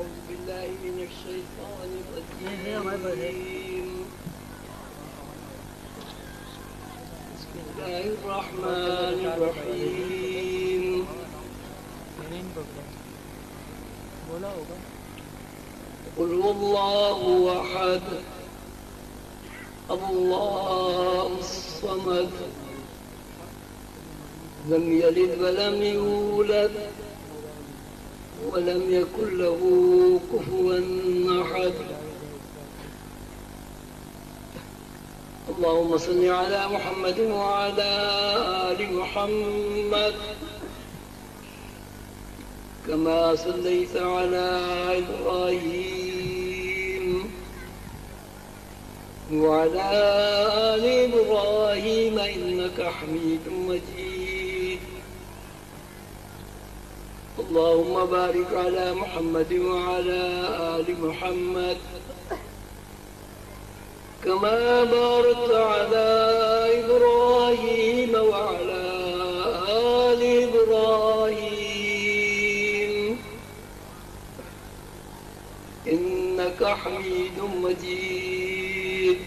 أعوذ بالله من الشيطان الرجيم. بسم الله الرحمن الرحيم. قل هو الله أحد الله الصمد لم يلد ولم يولد ولم يكن له كفوا أحد. اللهم صل على محمد وعلى آل محمد كما صليت على إبراهيم وعلى آل إبراهيم إنك حميد مجيد. اللهم بارك على محمد وعلى آل محمد كما باركت على إبراهيم وعلى آل إبراهيم إنك حميد مجيد.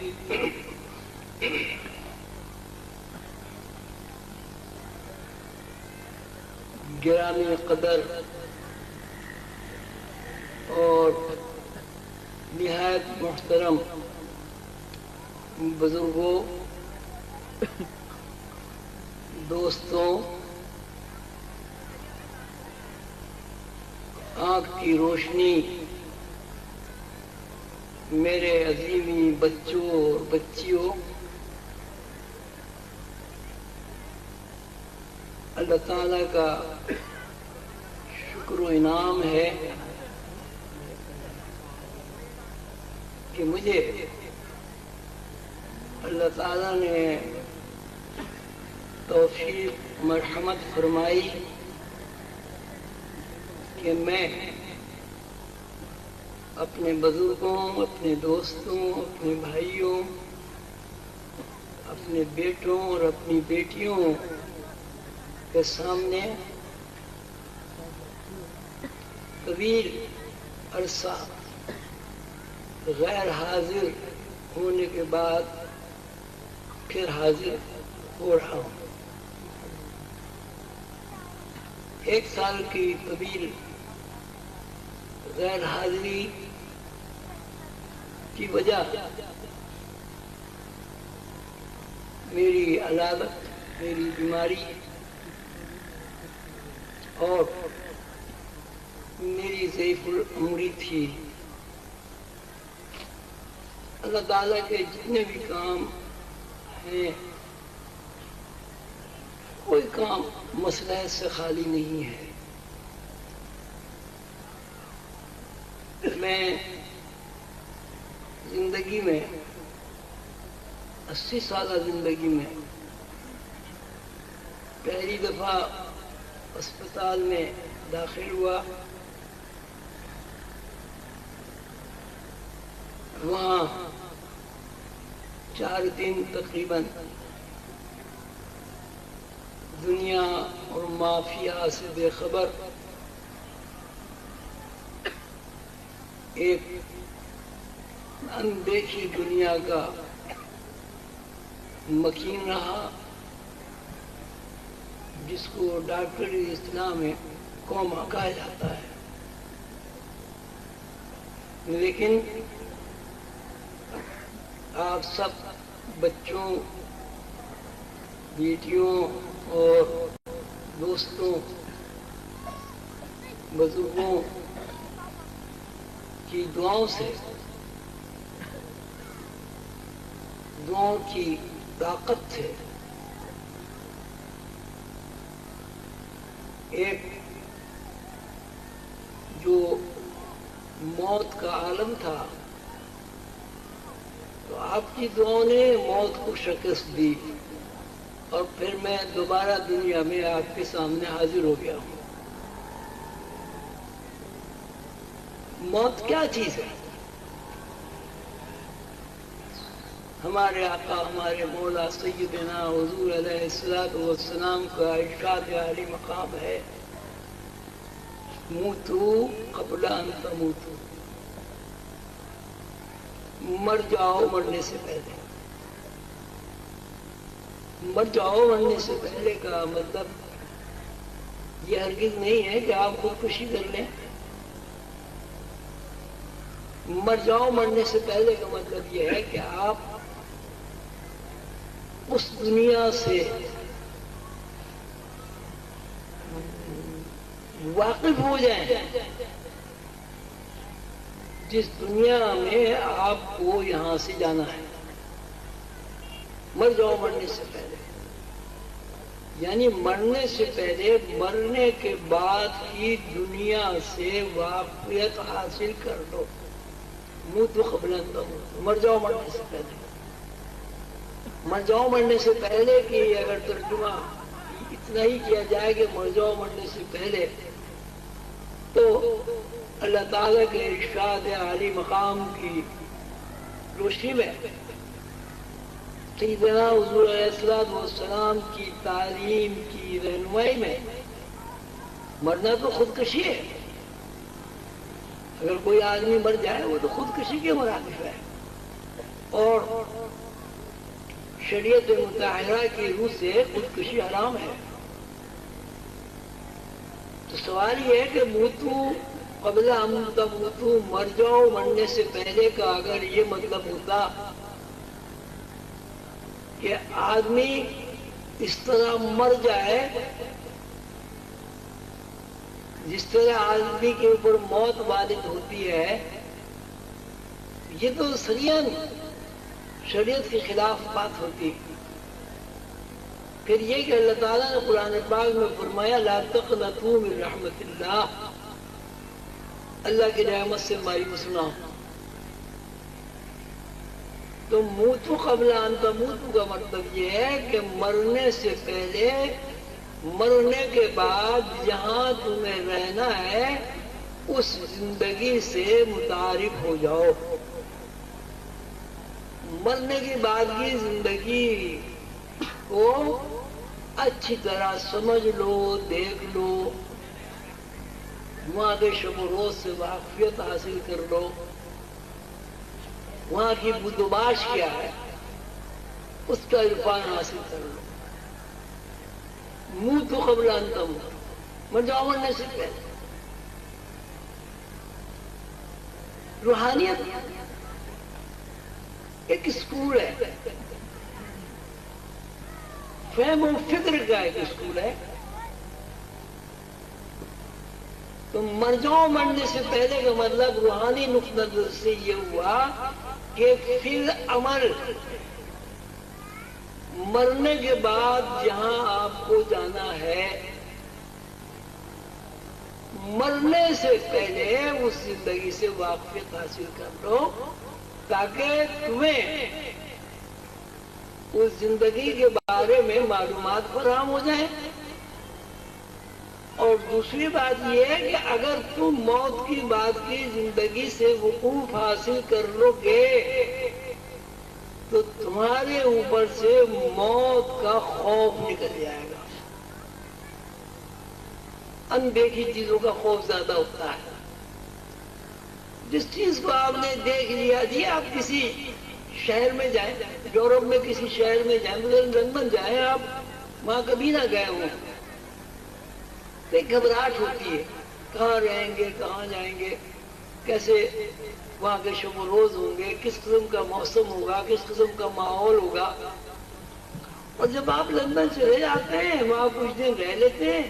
گرامی قدر اور نہایت محترم بزرگوں، دوستوں، آنکھ کی روشنی میرے عزیزی بچوں اور بچیوں، اللہ تعالیٰ کا شکر و انعام ہے کہ مجھے اللہ تعالیٰ نے توفیق مرحمت فرمائی کہ میں اپنے بزرگوں، اپنے دوستوں، اپنے بھائیوں، اپنے بیٹوں اور اپنی بیٹیوں کے سامنے طویل عرصہ غیر حاضر ہونے کے بعد پھر حاضر ہو رہا ہوں. 1 سال کی طویل غیر حاضری کی وجہ میری علامت، میری بیماری اور میری ضعیف العمری تھی. اللہ تعالیٰ کے جتنے بھی کام ہیں کوئی کام مصلحت سے خالی نہیں ہے. میں زندگی میں 80 سالہ زندگی میں پہلی دفعہ اسپتال میں داخل ہوا. وہاں 4 دن تقریباً دنیا اور مافیا سے بے خبر ایک اندیکھی دنیا کا مکین رہا جس کو ڈاکٹری اصطلاح میں کوما کہا جاتا ہے. لیکن آپ سب بچوں، بیٹیوں اور دوستوں، بزرگوں کی دعاؤں سے، دعاؤں کی طاقت سے ایک جو موت کا عالم تھا تو آپ کی دعاؤں نے موت کو شکست دی اور پھر میں دوبارہ دنیا میں آپ کے سامنے حاضر ہو گیا ہوں. موت کیا چیز ہے؟ ہمارے آقا، ہمارے مولا سیدنا حضور علیہ الصلوۃ والسلام کا ارشاد عالی مقام ہے موتو قبل ان تموتو، مر جاؤ مرنے سے پہلے۔ مر جاؤ مرنے سے پہلے کا مطلب یہ ہرگز نہیں ہے کہ آپ خودکشی کر لیں۔ مر جاؤ مرنے سے پہلے کا مطلب یہ ہے کہ آپ اس دنیا سے واقف ہو جائیں جس دنیا میں آپ کو یہاں سے جانا ہے۔ مر جاؤ مرنے سے پہلے یعنی مرنے سے پہلے مرنے کے بعد کی دنیا سے واقفیت حاصل کر لو۔ موتو قبل ان تموتو، مر جاؤ مرنے سے پہلے۔ مر جاؤ مرنے سے پہلے کی اگر ترجمہ اتنا ہی کیا جائے کہ مر جاؤ مرنے سے پہلے، تو اللہ تعالیٰ کے ارشاد عالی مقام کی روشنی میں، سیدنا حضور علیہ السلام کی تعلیم کی رہنمائی میں، مرنا تو خودکشی ہے۔ اگر کوئی آدمی مر جائے وہ تو خودکشی کے مرادف ہے، اور شریعت مطہرہ کی روح سے خودکشی حرام ہے۔ تو سوال یہ ہے کہ موتو قبل ان تموتو، مر جاؤ مرنے سے پہلے کا اگر یہ مطلب ہوتا کہ آدمی اس طرح مر جائے جس طرح آدمی کے اوپر موت وارد ہوتی ہے، یہ تو سریعاً شریعت کے خلاف بات ہوتی۔ پھر یہ کہ اللہ تعالیٰ نے قرآن پاک میں فرمایا لا تقنطوا من رحمت اللہ، اللہ کی رحمت سے مایوس نہ ہو۔ تو موتو قبل ان تموتو کا مطلب یہ ہے کہ مرنے سے پہلے، مرنے کے بعد جہاں تمہیں رہنا ہے اس زندگی سے متعارف ہو جاؤ۔ مرنے کے بعد کی زندگی کو اچھی طرح سمجھ لو، دیکھ لو، وہاں کے شب و روز سے واقفیت حاصل کر لو، وہاں کی بدوباش کیا ہے اس کا عرفان حاصل کر لو۔ موتو قبل ان تموتو، مر جاؤ مرنے سے پہلے۔ روحانیت ایک اسکول ہے، فہم و فکر کا ایک اسکول ہے۔ تو مر جاؤ مرنے سے پہلے کا مطلب روحانی نقطہ نظر سے یہ ہوا کہ فی العمل مرنے کے بعد جہاں آپ کو جانا ہے، مرنے سے پہلے اس زندگی سے واقفیت حاصل کر لو تاکہ تمہیں اس زندگی کے بارے میں معلومات فراہم ہو جائیں۔ اور دوسری بات یہ ہے کہ اگر تم موت کی بعد کی زندگی سے وقوف حاصل کر لو گے تو تمہارے اوپر سے موت کا خوف نکل جائے گا۔ اندیکھی چیزوں کا خوف زیادہ ہوتا ہے۔ جس چیز کو آپ نے دیکھ لیا، جی آپ کسی شہر میں جائیں، یورپ میں کسی شہر میں جائیں، لندن جائیں، آپ وہاں کبھی نہ گئے ہوں، ایک گھبراہٹ ہوتی ہے، کہاں رہیں گے، کہاں جائیں گے، کیسے وہاں کے شب و روز ہوں گے، کس قسم کا موسم ہوگا، کس قسم کا ماحول ہوگا۔ اور جب آپ لندن چلے جاتے ہیں، وہاں کچھ دن رہ لیتے ہیں،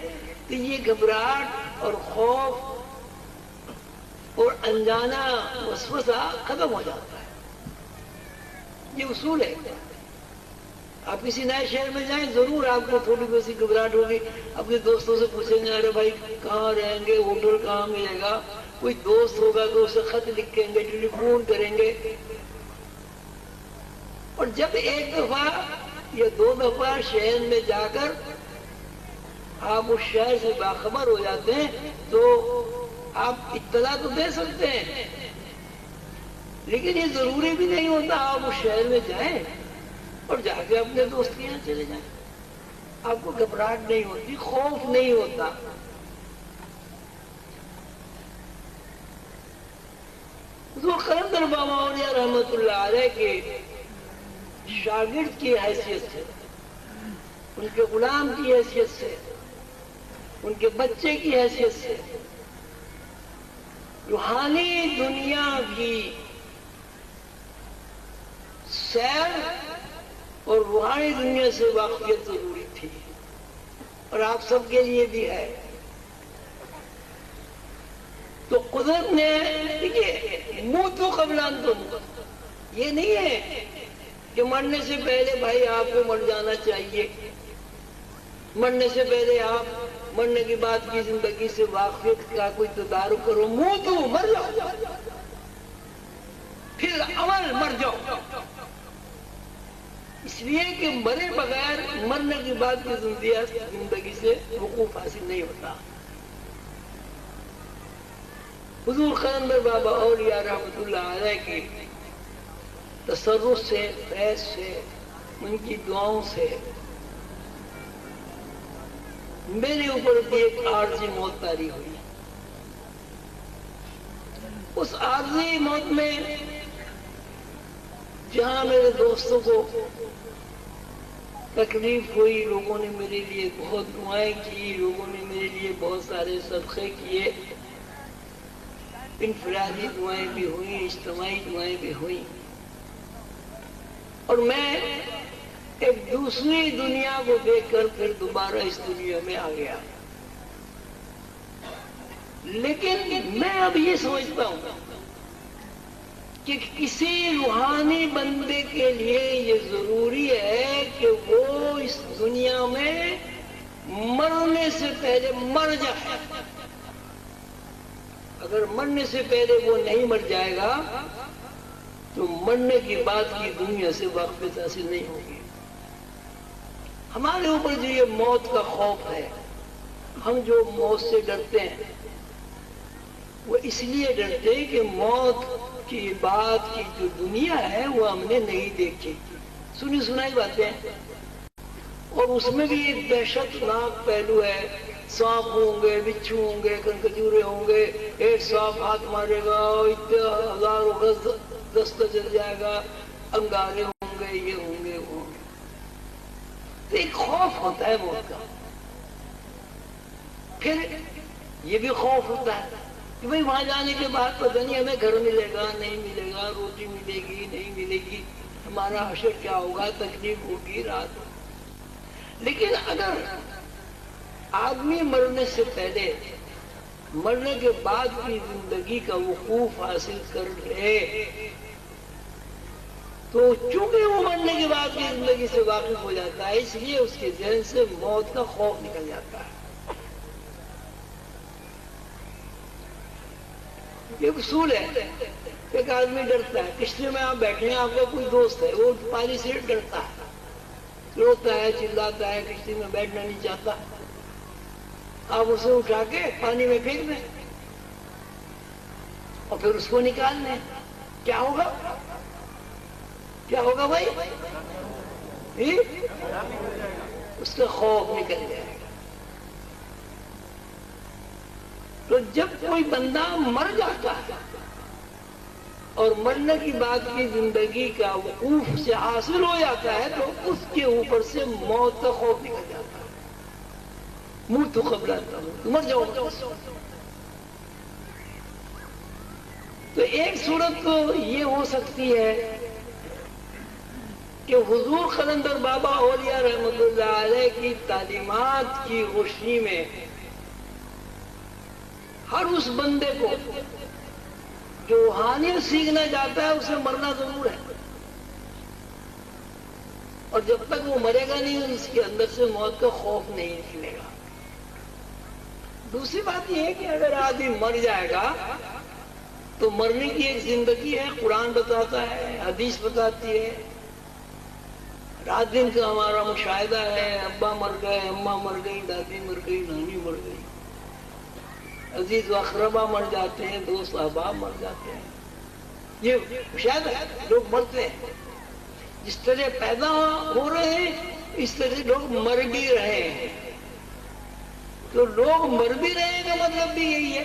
تو یہ گھبراہٹ اور خوف اور انجانا وسوسہ ختم ہو جاتا ہے۔ یہ اصول ہے۔ آپ کسی نئے شہر میں جائیں، ضرور آپ کو تھوڑی بہت سی گھبراہٹ ہوگی، اپنے دوستوں سے پوچھیں گے ارے بھائی کہاں رہیں گے، ہوٹل کہاں ملے گا، کوئی دوست ہوگا تو اسے خط لکھیں گے، ٹیلی فون کریں گے۔ اور جب ایک دفعہ یا دو دفعہ شہر میں جا کر آپ اس شہر سے باخبر ہو جاتے ہیں تو آپ اطلاع تو دے سکتے ہیں، لیکن یہ ضروری بھی نہیں ہوتا آپ اس شہر میں جائیں اور جا کے اپنے دوست کے یہاں چلے جائیں۔ آپ کو گھبراہٹ نہیں ہوتی، خوف نہیں ہوتا۔ حضور قلندر بابا اولیاء رحمت اللہ علیہ کے شاگرد کی حیثیت سے، ان کے غلام کی حیثیت سے، ان کے بچے کی حیثیت سے روحانی دنیا بھی سیر اور روحانی دنیا سے واقفیت ضروری تھی، اور آپ سب کے لیے بھی ہے۔ تو قدرت نے دیکھیے موتو قبل ان تموتو، یہ نہیں ہے کہ مرنے سے پہلے بھائی آپ کو مر جانا چاہیے، مرنے سے پہلے آپ مرنے کے بعد کی زندگی سے واقفیت کا کوئی تدارک کرو، موتو مر جاؤ، پھر عمل مر جاؤ، اس لیے کہ مرے بغیر مرنے کے بعد کی زندگی سے وقوف حاصل نہیں ہوتا۔ حضور قلندر بابا اولیاء رحمت اللہ علیہ کی تصرف سے، فیض سے، ان کی دعاؤں سے میرے اوپر بھی ایک عارضی موت طاری ہوئی۔ اس عارضی موت میں جہاں میرے دوستوں کو تکلیف ہوئی، لوگوں نے میرے لیے بہت دعائیں کی، لوگوں نے میرے لیے بہت سارے صدقے کیے، انفرادی دعائیں بھی ہوئیں، اجتماعی دعائیں بھی ہوئیں، اور میں ایک دوسری دنیا کو دیکھ کر پھر دوبارہ اس دنیا میں آ گیا۔ لیکن میں اب یہ سمجھتا ہوں کہ کسی روحانی بندے کے لیے یہ ضروری ہے کہ وہ اس دنیا میں مرنے سے پہلے مر جائے۔ اگر مرنے سے پہلے وہ نہیں مر جائے گا تو مرنے کے بعد کی دنیا سے واقفیت حاصل نہیں ہوگی۔ ہمارے اوپر جو یہ موت کا خوف ہے، ہم جو موت سے ڈرتے ہیں وہ اس لیے ڈرتے ہیں کہ موت کی بعد کی جو دنیا ہے وہ ہم نے نہیں دیکھی، سنی سنائی باتیں، اور اس میں بھی ایک دہشت ناک پہلو ہے، سانپ ہوں گے، بچھو ہوں گے، کنکجورے ہوں گے، ایک سانپ ہاتھ مارے گا اتنے ہزاروں گز دستہ چل جائے گا، انگارے ہوں گے، یہ ہوں گے، وہ ہوں گے، تو ایک خوف ہوتا ہے موت کا۔ پھر یہ بھی خوف ہوتا ہے کہ بھئی وہاں جانے کے بعد پتہ نہیں ہمیں گھر ملے گا نہیں ملے گا، روٹی ملے گی نہیں ملے گی، ہمارا حشر کیا ہوگا، تکلیف ہوگی رات۔ لیکن اگر آدمی مرنے سے پہلے مرنے کے بعد کی زندگی کا وقوف حاصل کر لے تو چونکہ وہ مرنے کے بعد کی زندگی سے واقف ہو جاتا ہے، اس لیے اس کے ذہن سے موت کا خوف نکل جاتا ہے۔ یہ اصول ہے، ایک آدمی ڈرتا ہے، کشتی میں آپ بیٹھے ہیں، آپ کا کوئی دوست ہے، وہ پانی سے ڈرتا ہے، روتا ہے، چلاتا ہے، کشتی میں بیٹھنا نہیں چاہتا، آپ اسے اٹھا کے پانی میں پھینک دیں اور پھر اس کو نکال لیں، کیا ہوگا؟ کیا ہوگا بھائی؟ اس کا خوف نکل جائے گا۔ تو جب کوئی بندہ مر جاتا ہے اور مرنے کی بعد کی زندگی کا وقوف سے حاصل ہو جاتا ہے تو اس کے اوپر سے موت کا خوف نکل جاتا ہے۔ موت تو قبل ان تموتو، مر جاؤ۔ تو ایک صورت تو یہ ہو سکتی ہے کہ حضور قلندر بابا اولیاء رحمت اللہ علیہ کی تعلیمات کی روشنی میں ہر اس بندے کو جو روحانیت سیکھنا چاہتا ہے اسے مرنا ضرور ہے، اور جب تک وہ مرے گا نہیں اس کے اندر سے موت کا خوف نہیں نکلے گا۔ دوسری بات یہ ہے کہ اگر آدمی مر جائے گا تو مرنے کی ایک زندگی ہے، قرآن بتاتا ہے، حدیث بتاتی ہے، رات دن کا ہمارا مشاہدہ ہے، ابا مر گئے، اماں مر گئی، دادی مر گئی، نانی مر گئی، عزیز و اقربا مر جاتے ہیں، دوست احباب مر جاتے ہیں، یہ مشاہدہ ہے، لوگ مرتے ہیں۔ جس طرح پیدا ہو رہے ہیں اس طرح لوگ مر بھی رہے ہیں، تو لوگ مر بھی رہے ہیں کا مطلب بھی یہی ہے